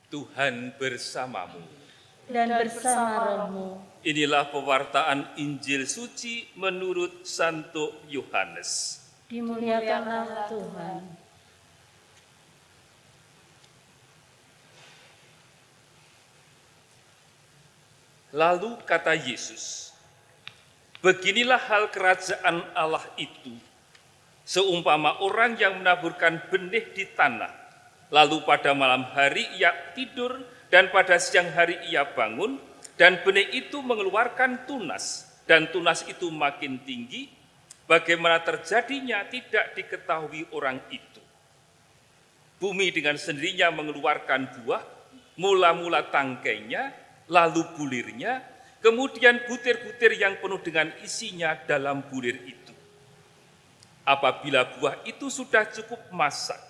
Tuhan bersamamu. Dan bersama rohmu. Inilah pewartaan Injil suci menurut Santo Yohanes. Dimuliakanlah Tuhan. Lalu kata Yesus, beginilah hal kerajaan Allah itu. Seumpama orang yang menaburkan benih di tanah, lalu pada malam hari ia tidur, dan pada siang hari ia bangun, dan benih itu mengeluarkan tunas, dan tunas itu makin tinggi. Bagaimana terjadinya tidak diketahui orang itu. Bumi dengan sendirinya mengeluarkan buah, mula-mula tangkainya, lalu bulirnya, kemudian butir-butir yang penuh dengan isinya dalam bulir itu. Apabila buah itu sudah cukup masak,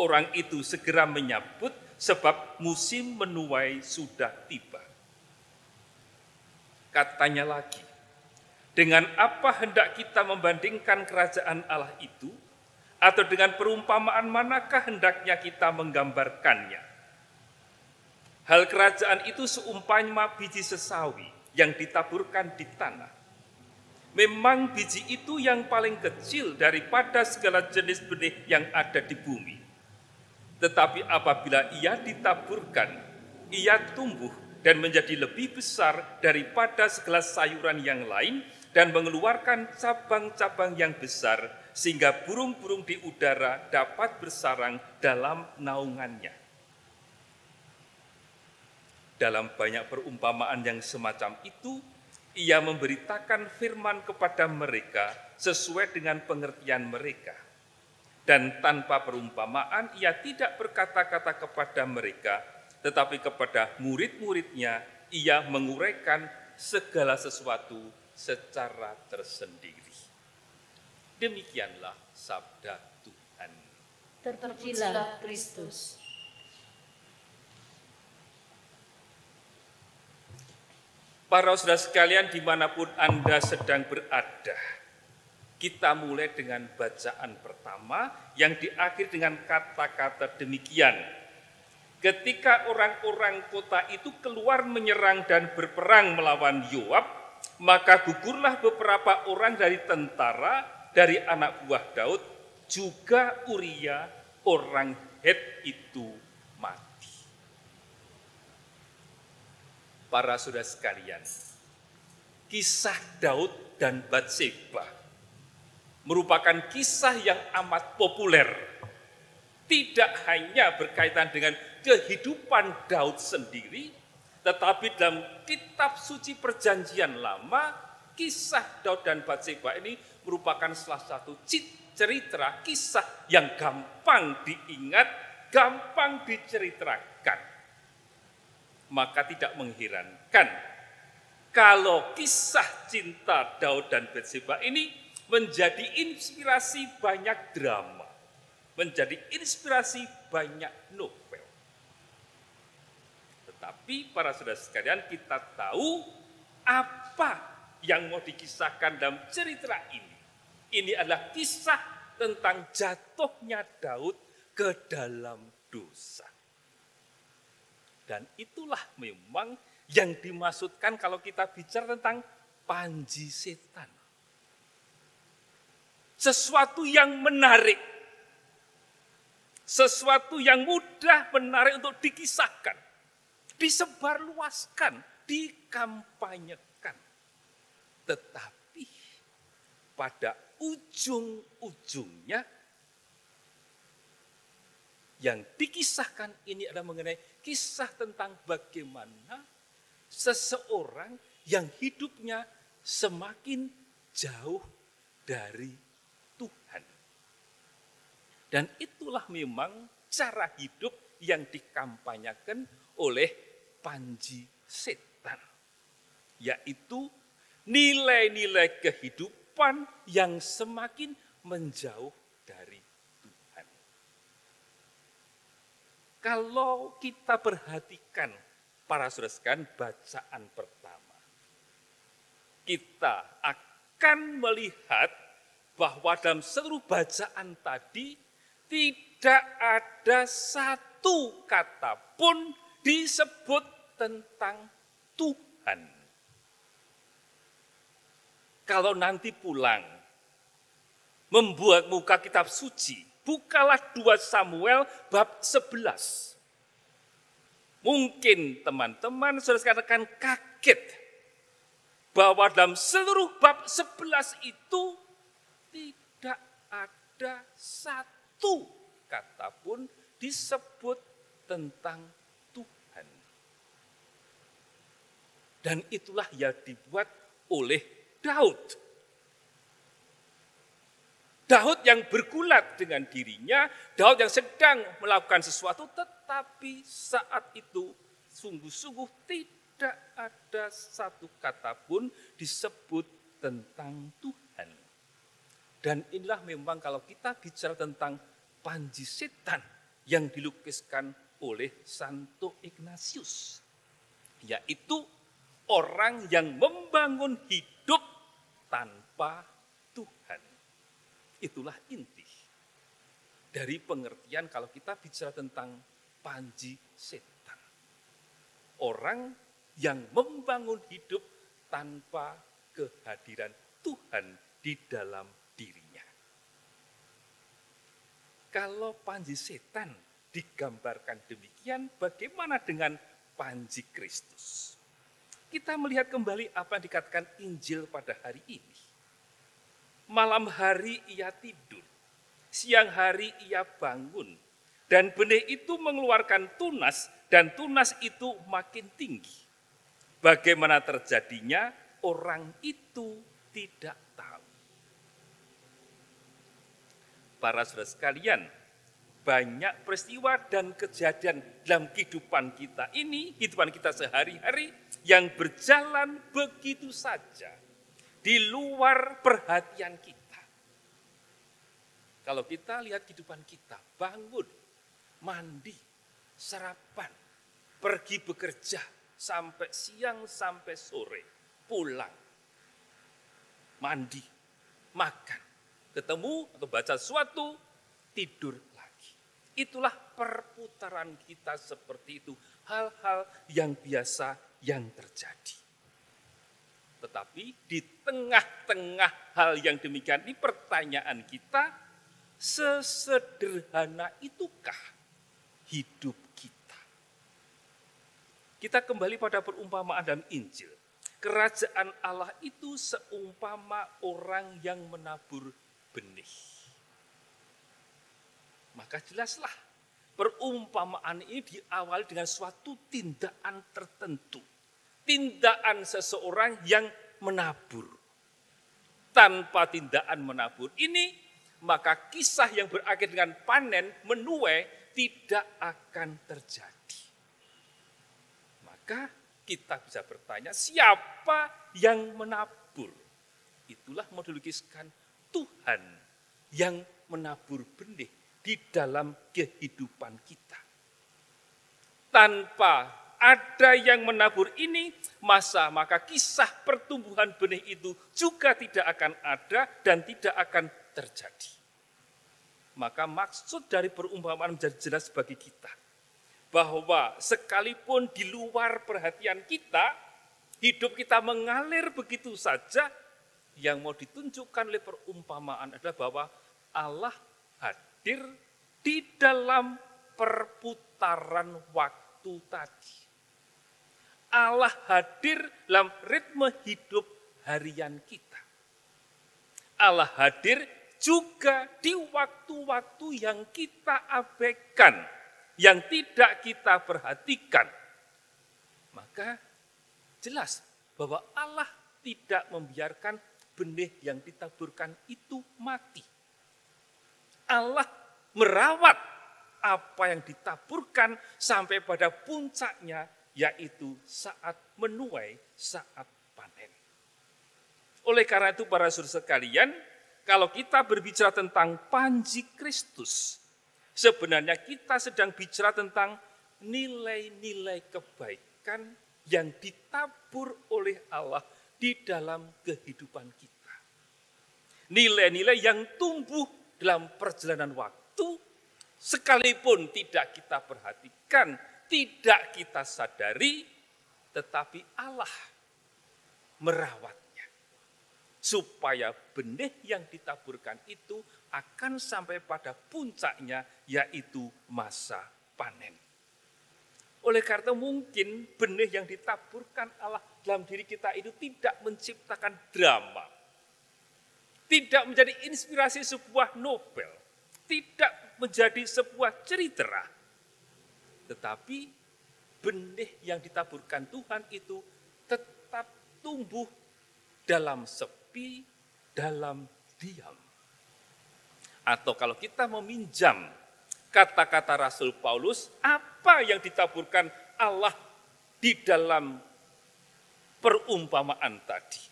orang itu segera menyambut sebab musim menuai sudah tiba. Katanya lagi, dengan apa hendak kita membandingkan kerajaan Allah itu? Atau dengan perumpamaan manakah hendaknya kita menggambarkannya? Hal kerajaan itu seumpama biji sesawi yang ditaburkan di tanah. Memang biji itu yang paling kecil daripada segala jenis benih yang ada di bumi. Tetapi apabila ia ditaburkan, ia tumbuh dan menjadi lebih besar daripada segala sayuran yang lain dan mengeluarkan cabang-cabang yang besar sehingga burung-burung di udara dapat bersarang dalam naungannya. Dalam banyak perumpamaan yang semacam itu, ia memberitakan firman kepada mereka sesuai dengan pengertian mereka. Dan tanpa perumpamaan, ia tidak berkata-kata kepada mereka, tetapi kepada murid-muridnya, ia menguraikan segala sesuatu secara tersendiri. Demikianlah sabda Tuhan. Terpujilah Kristus. Para saudara sekalian dimanapun Anda sedang berada, kita mulai dengan bacaan pertama yang diakhiri dengan kata-kata demikian. Ketika orang-orang kota itu keluar menyerang dan berperang melawan Yoab, maka gugurlah beberapa orang dari tentara, dari anak buah Daud, juga Uria orang Het itu mati. Para saudara sekalian, kisah Daud dan Batseba merupakan kisah yang amat populer. Tidak hanya berkaitan dengan kehidupan Daud sendiri, tetapi dalam kitab suci perjanjian lama, kisah Daud dan Batseba ini merupakan salah satu cerita kisah yang gampang diingat, gampang diceritakan. Maka tidak mengherankan kalau kisah cinta Daud dan Batseba ini menjadi inspirasi banyak drama, menjadi inspirasi banyak novel. Tetapi para saudara sekalian, kita tahu apa yang mau dikisahkan dalam cerita ini. Ini adalah kisah tentang jatuhnya Daud ke dalam dosa. Dan itulah memang yang dimaksudkan kalau kita bicara tentang panji setan. Sesuatu yang menarik. Sesuatu yang mudah menarik untuk dikisahkan. Disebarluaskan, dikampanyekan. Tetapi pada ujung-ujungnya yang dikisahkan ini adalah mengenai kisah tentang bagaimana seseorang yang hidupnya semakin jauh dari Tuhan. Dan itulah memang cara hidup yang dikampanyekan oleh panji setan. Yaitu nilai-nilai kehidupan yang semakin menjauh dari Tuhan. Kalau kita perhatikan para saudara sekalian bacaan pertama, kita akan melihat bahwa dalam seluruh bacaan tadi tidak ada satu kata pun disebut tentang Tuhan. Kalau nanti pulang, membuat muka kitab suci, bukalah 2 Samuel bab 11. Mungkin teman-teman saudara akan kaget bahwa dalam seluruh bab 11 itu tidak ada satu kata pun disebut tentang Tuhan. Dan itulah yang dibuat oleh Daud. Daud yang bergulat dengan dirinya, Daud yang sedang melakukan sesuatu, tetapi saat itu sungguh-sungguh tidak ada satu kata pun disebut tentang Tuhan. Dan inilah memang kalau kita bicara tentang panji setan yang dilukiskan oleh Santo Ignatius, yaitu orang yang membangun hidup tanpa Tuhan. Itulah inti dari pengertian kalau kita bicara tentang panji setan. Orang yang membangun hidup tanpa kehadiran Tuhan di dalam dirinya. Kalau panji setan digambarkan demikian, bagaimana dengan panji Kristus? Kita melihat kembali apa yang dikatakan Injil pada hari ini. Malam hari ia tidur, siang hari ia bangun, dan benih itu mengeluarkan tunas, dan tunas itu makin tinggi. Bagaimana terjadinya, orang itu tidak tahu. Para saudara sekalian, banyak peristiwa dan kejadian dalam kehidupan kita ini, kehidupan kita sehari-hari yang berjalan begitu saja di luar perhatian kita. Kalau kita lihat kehidupan kita, bangun, mandi, sarapan, pergi bekerja sampai siang sampai sore, pulang, mandi, makan, ketemu atau baca sesuatu, tidur lagi. Itulah perputaran kita seperti itu, hal-hal yang biasa yang terjadi. Tetapi di tengah-tengah hal yang demikian ini pertanyaan kita, sesederhana itukah hidup kita? Kita kembali pada perumpamaan dalam Injil. Kerajaan Allah itu seumpama orang yang menabur benih. Maka jelaslah perumpamaan ini diawali dengan suatu tindakan tertentu. Tindakan seseorang yang menabur. Tanpa tindakan menabur ini, maka kisah yang berakhir dengan panen menuai tidak akan terjadi. Maka kita bisa bertanya, siapa yang menabur? Itulah mau dilukiskan Tuhan yang menabur benih di dalam kehidupan kita. Tanpa ada yang menabur ini, maka kisah pertumbuhan benih itu juga tidak akan ada dan tidak akan terjadi. Maka maksud dari perumpamaan menjadi jelas bagi kita, bahwa sekalipun di luar perhatian kita, hidup kita mengalir begitu saja, yang mau ditunjukkan oleh perumpamaan adalah bahwa Allah hadir di dalam perputaran waktu tadi. Allah hadir dalam ritme hidup harian kita. Allah hadir juga di waktu-waktu yang kita abaikan, yang tidak kita perhatikan. Maka jelas bahwa Allah tidak membiarkan benih yang ditaburkan itu mati. Allah merawat apa yang ditaburkan sampai pada puncaknya, yaitu saat menuai, saat panen. Oleh karena itu para saudara sekalian, kalau kita berbicara tentang panji Kristus, sebenarnya kita sedang bicara tentang nilai-nilai kebaikan yang ditabur oleh Allah di dalam kehidupan kita. Nilai-nilai yang tumbuh dalam perjalanan waktu, sekalipun tidak kita perhatikan, tidak kita sadari, tetapi Allah merawatnya. Supaya benih yang ditaburkan itu akan sampai pada puncaknya, yaitu masa panen. Oleh karena mungkin benih yang ditaburkan Allah dalam diri kita itu tidak menciptakan drama. Tidak menjadi inspirasi sebuah novel. Tidak menjadi sebuah cerita. Tetapi benih yang ditaburkan Tuhan itu tetap tumbuh dalam sepi, dalam diam. Atau kalau kita meminjam kata-kata Rasul Paulus, apa yang ditaburkan Allah di dalam perumpamaan tadi?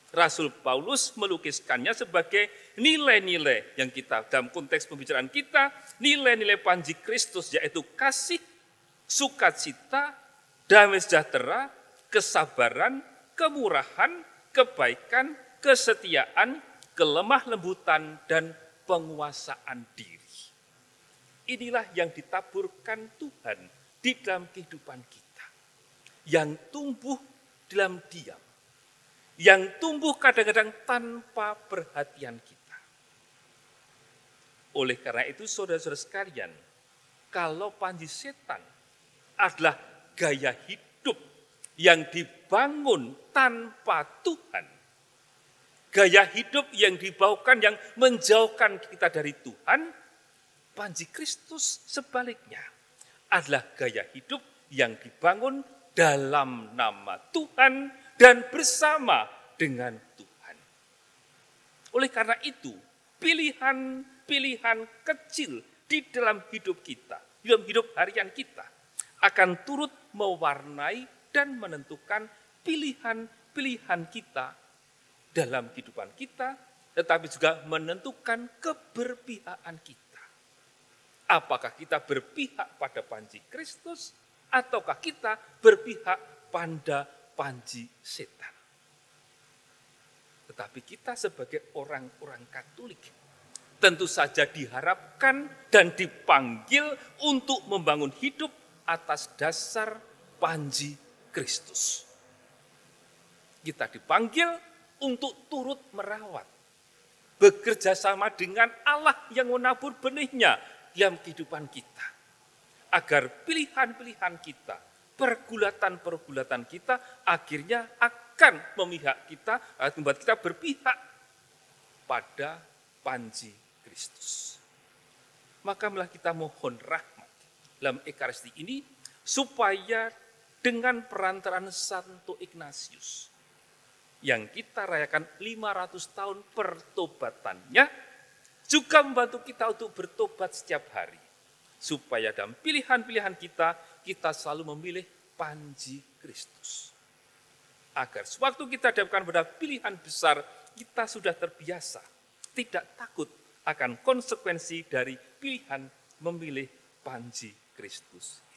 Rasul Paulus melukiskannya sebagai nilai-nilai yang kita, dalam konteks pembicaraan kita, nilai-nilai panji Kristus, yaitu kasih, sukacita, damai sejahtera, kesabaran, kemurahan, kebaikan, kesetiaan, kelemah lembutan, dan penguasaan diri. Inilah yang ditaburkan Tuhan di dalam kehidupan kita. Yang tumbuh dalam diam. Yang tumbuh kadang-kadang tanpa perhatian kita. Oleh karena itu saudara-saudara sekalian, kalau panji setan adalah gaya hidup yang dibangun tanpa Tuhan, gaya hidup yang dibawakan, yang menjauhkan kita dari Tuhan, panji Kristus sebaliknya adalah gaya hidup yang dibangun dalam nama Tuhan dan bersama dengan Tuhan. Oleh karena itu, pilihan-pilihan kecil di dalam hidup kita, di dalam hidup harian kita, akan turut mewarnai dan menentukan pilihan-pilihan kita dalam kehidupan kita, tetapi juga menentukan keberpihakan kita. Apakah kita berpihak pada panji Kristus, ataukah kita berpihak pada panji setan? Tetapi kita sebagai orang-orang Katolik tentu saja diharapkan dan dipanggil untuk membangun hidup atas dasar panji Kristus. Kita dipanggil untuk turut merawat, bekerja sama dengan Allah yang menabur benihnya dalam kehidupan kita. Agar pilihan-pilihan kita, pergulatan-pergulatan kita akhirnya akan memihak kita, membuat kita berpihak pada panji Kristus. Maka malah kita mohon rahmat dalam Ekaristi ini, supaya dengan perantaraan Santo Ignatius, yang kita rayakan 500 tahun pertobatannya, juga membantu kita untuk bertobat setiap hari. Supaya dalam pilihan-pilihan kita, kita selalu memilih panji Kristus. Agar sewaktu kita dihadapkan pada pilihan besar, kita sudah terbiasa, tidak takut akan konsekuensi dari pilihan memilih panji Kristus.